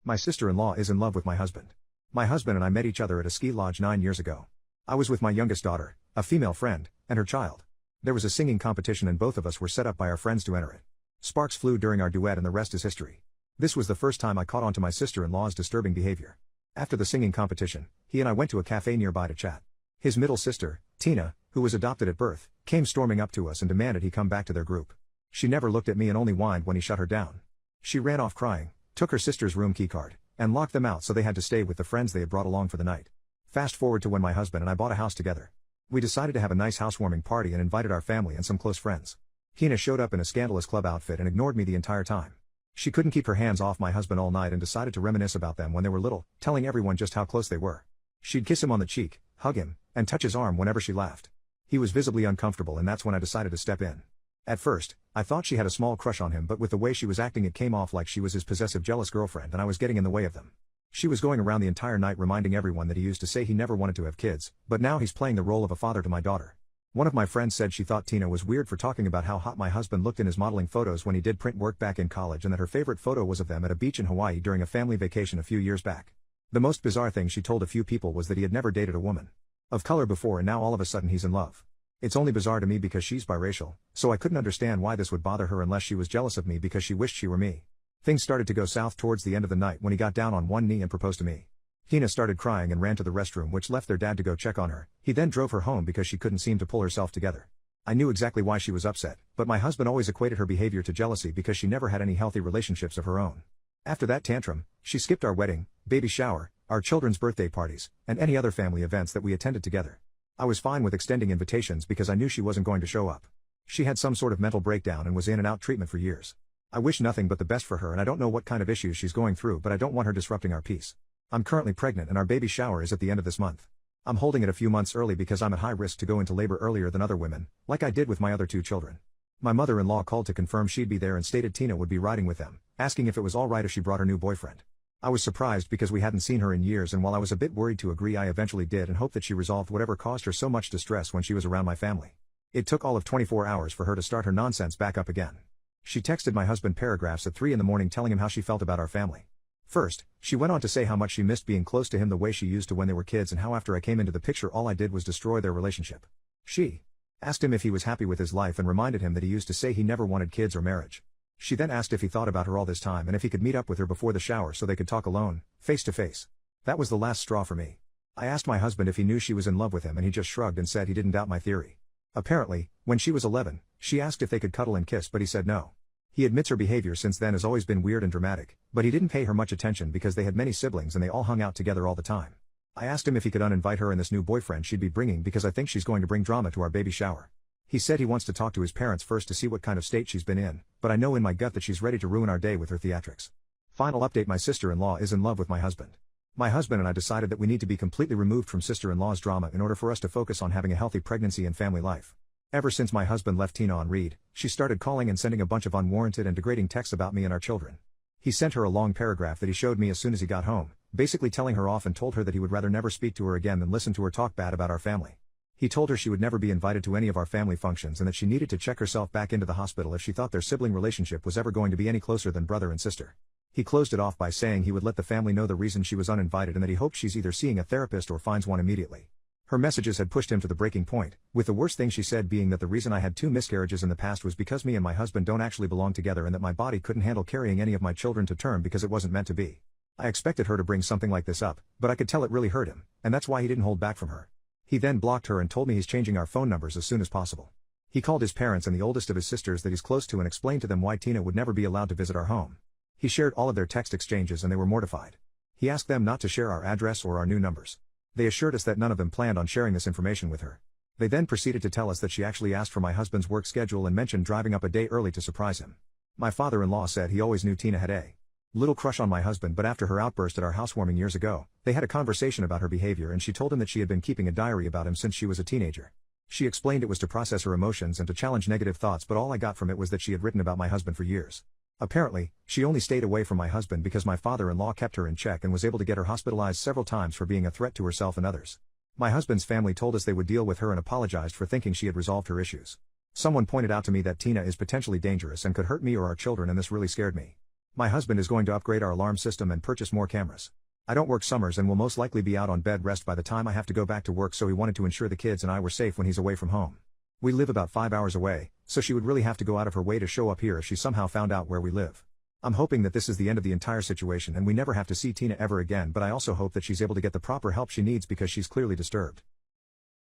My sister-in-law is in love with my husband. My husband and I met each other at a ski lodge 9 years ago. I was with my youngest daughter, a female friend, and her child. There was a singing competition and both of us were set up by our friends to enter it. Sparks flew during our duet and the rest is history. This was the first time I caught on to my sister-in-law's disturbing behavior. After the singing competition, he and I went to a cafe nearby to chat. His middle sister, Tina, who was adopted at birth, came storming up to us and demanded he come back to their group. She never looked at me and only whined when he shut her down. She ran off crying, took her sister's room keycard, and locked them out so they had to stay with the friends they had brought along for the night. Fast forward to when my husband and I bought a house together. We decided to have a nice housewarming party and invited our family and some close friends. Tina showed up in a scandalous club outfit and ignored me the entire time. She couldn't keep her hands off my husband all night and decided to reminisce about them when they were little, telling everyone just how close they were. She'd kiss him on the cheek, hug him, and touch his arm whenever she laughed. He was visibly uncomfortable and that's when I decided to step in. At first, I thought she had a small crush on him, but with the way she was acting it came off like she was his possessive jealous girlfriend and I was getting in the way of them. She was going around the entire night reminding everyone that he used to say he never wanted to have kids, but now he's playing the role of a father to my daughter. One of my friends said she thought Tina was weird for talking about how hot my husband looked in his modeling photos when he did print work back in college and that her favorite photo was of them at a beach in Hawaii during a family vacation a few years back. The most bizarre thing she told a few people was that he had never dated a woman of color before and now all of a sudden he's in love. It's only bizarre to me because she's biracial, so I couldn't understand why this would bother her unless she was jealous of me because she wished she were me. Things started to go south towards the end of the night when he got down on one knee and proposed to me. Tina started crying and ran to the restroom, which left their dad to go check on her. He then drove her home because she couldn't seem to pull herself together. I knew exactly why she was upset, but my husband always equated her behavior to jealousy because she never had any healthy relationships of her own. After that tantrum, she skipped our wedding, baby shower, our children's birthday parties, and any other family events that we attended together. I was fine with extending invitations because I knew she wasn't going to show up. She had some sort of mental breakdown and was in and out treatment for years. I wish nothing but the best for her and I don't know what kind of issues she's going through, but I don't want her disrupting our peace. I'm currently pregnant and our baby shower is at the end of this month. I'm holding it a few months early because I'm at high risk to go into labor earlier than other women, like I did with my other 2 children. My mother-in-law called to confirm she'd be there and stated Tina would be riding with them, asking if it was alright if she brought her new boyfriend. I was surprised because we hadn't seen her in years and while I was a bit worried to agree I eventually did and hoped that she resolved whatever caused her so much distress when she was around my family. It took all of 24 hours for her to start her nonsense back up again. She texted my husband paragraphs at 3 in the morning telling him how she felt about our family. First, she went on to say how much she missed being close to him the way she used to when they were kids and how after I came into the picture all I did was destroy their relationship. She asked him if he was happy with his life and reminded him that he used to say he never wanted kids or marriage. She then asked if he thought about her all this time and if he could meet up with her before the shower so they could talk alone, face to face. That was the last straw for me. I asked my husband if he knew she was in love with him and he just shrugged and said he didn't doubt my theory. Apparently, when she was 11, she asked if they could cuddle and kiss but he said no. He admits her behavior since then has always been weird and dramatic, but he didn't pay her much attention because they had many siblings and they all hung out together all the time. I asked him if he could uninvite her and this new boyfriend she'd be bringing because I think she's going to bring drama to our baby shower. He said he wants to talk to his parents first to see what kind of state she's been in, but I know in my gut that she's ready to ruin our day with her theatrics. Final update: my sister-in-law is in love with my husband. My husband and I decided that we need to be completely removed from sister-in-law's drama in order for us to focus on having a healthy pregnancy and family life. Ever since my husband left Tina on read, she started calling and sending a bunch of unwarranted and degrading texts about me and our children. He sent her a long paragraph that he showed me as soon as he got home, basically telling her off and told her that he would rather never speak to her again than listen to her talk bad about our family. He told her she would never be invited to any of our family functions and that she needed to check herself back into the hospital if she thought their sibling relationship was ever going to be any closer than brother and sister. He closed it off by saying he would let the family know the reason she was uninvited and that he hoped she's either seeing a therapist or finds one immediately. Her messages had pushed him to the breaking point, with the worst thing she said being that the reason I had 2 miscarriages in the past was because me and my husband don't actually belong together and that my body couldn't handle carrying any of my children to term because it wasn't meant to be. I expected her to bring something like this up, but I could tell it really hurt him, and that's why he didn't hold back from her. He then blocked her and told me he's changing our phone numbers as soon as possible. He called his parents and the oldest of his sisters that he's close to and explained to them why Tina would never be allowed to visit our home. He shared all of their text exchanges and they were mortified. He asked them not to share our address or our new numbers. They assured us that none of them planned on sharing this information with her. They then proceeded to tell us that she actually asked for my husband's work schedule and mentioned driving up a day early to surprise him. My father-in-law said he always knew Tina had a little crush on my husband, but after her outburst at our housewarming years ago, they had a conversation about her behavior and she told him that she had been keeping a diary about him since she was a teenager. She explained it was to process her emotions and to challenge negative thoughts, but all I got from it was that she had written about my husband for years. Apparently, she only stayed away from my husband because my father-in-law kept her in check and was able to get her hospitalized several times for being a threat to herself and others. My husband's family told us they would deal with her and apologized for thinking she had resolved her issues. Someone pointed out to me that Tina is potentially dangerous and could hurt me or our children, and this really scared me. My husband is going to upgrade our alarm system and purchase more cameras. I don't work summers and will most likely be out on bed rest by the time I have to go back to work, so he wanted to ensure the kids and I were safe when he's away from home. We live about 5 hours away, so she would really have to go out of her way to show up here if she somehow found out where we live. I'm hoping that this is the end of the entire situation and we never have to see Tina ever again, but I also hope that she's able to get the proper help she needs because she's clearly disturbed.